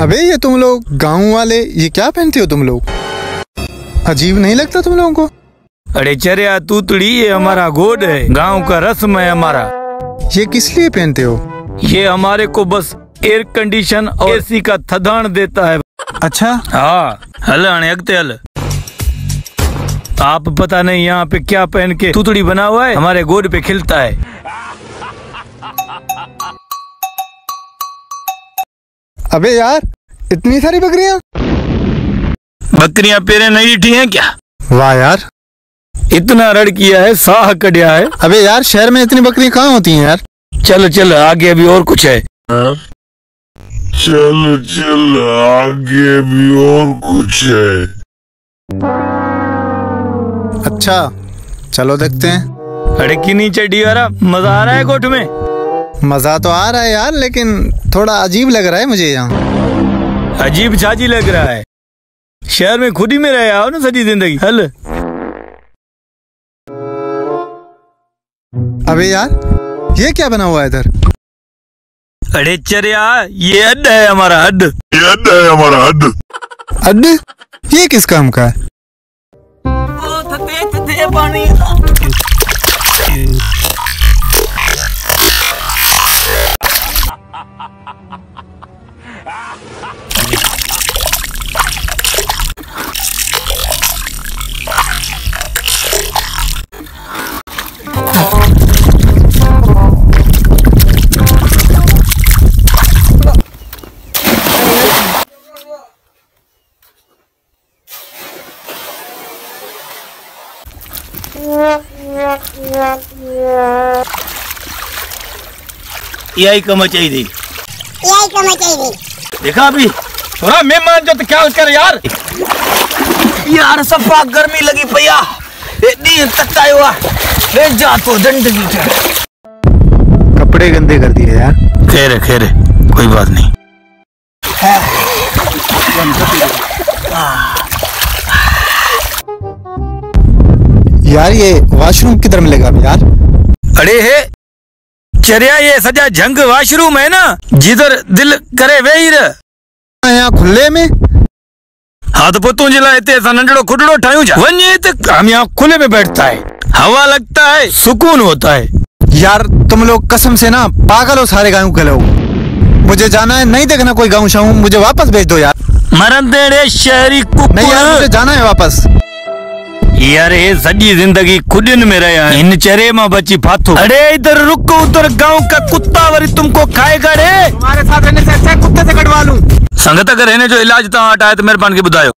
अबे ये तुम लोग गाँव वाले ये क्या पहनते हो तुम लोग? अजीब नहीं लगता तुम लोगों को? अरे चरिया तूतड़ी, ये हमारा गोड है, गांव का रस्म है हमारा। ये किस लिए पहनते हो? ये हमारे को बस एयर कंडीशन और एसी का थदान देता है। अच्छा हाँ, हल आने अगते हल। आप पता नहीं यहाँ पे क्या पहन के तूतड़ी बना हुआ है, हमारे गोद पे खिलता है। अबे यार, इतनी सारी बकरियां पेरे नहीं उठी हैं क्या? वाह यार, इतना रड़ किया है, साह कटिया है। अबे यार, शहर में इतनी बकरियां कहाँ होती हैं यार? चल चल, आगे अभी और कुछ है। चल चल, आगे भी और कुछ है। अच्छा चलो देखते हैं। अरे किन्हीं चड्डी वाला, मजा आ रहा है कोठ में? मजा तो आ रहा है यार, लेकिन थोड़ा अजीब लग रहा है मुझे यहाँ। अजीब छाजी लग रहा है? शहर में खुद ही में रहे आओ ना सजी जिंदगी। हल। अबे यार, ये क्या बना हुआ है इधर? अरे चरिया, ये अड्ड है हमारा, अड्ड। ये अड्ड है हमारा, अड्ड। अड्ड? ये किस काम का है? पानी। यही कम चाहिए, देखा अभी थोड़ा मेहमान जो तो क्या कर यार। यार सफा गर्मी लगी पैया, ले जा तो जिंदगी। कपड़े गंदे कर दिए यार। खैर खैर, कोई बात नहीं। यार ये वॉशरूम किधर मिलेगा यार? अरे है चरिया, ये सजा जंग वॉशरूम है ना, जिधर दिल करे वे ही रह। यहाँ खुले में? हाँ तो पुतू जिला ऐसा नंडड़ो खुडड़ो ठायूं जा वन्ये तक हम यहाँ खुले में बैठता है, हवा लगता है, सुकून होता है। यार तुम लोग कसम से ना पागल हो सारे गाँव के लोग। मुझे जाना है, नहीं देखना कोई गाँव शाऊ, मुझे वापस भेज दो यार। मरन देड़े शहरी कुकुर। नहीं यार, मुझे जाना है वापस। यार ये सजी जिंदगी खुदिन में रहा है, इन चरे में बची फाथो। अरे इधर रुको, उधर गांव का कुत्ता वरी तुमको खाएगा रे। तुम्हारे साथ रहने से अच्छा कुत्ते से कटवा लूं। संगत अगर रहने जो इलाज तो हटाए तो मेहरबान के बुधायो।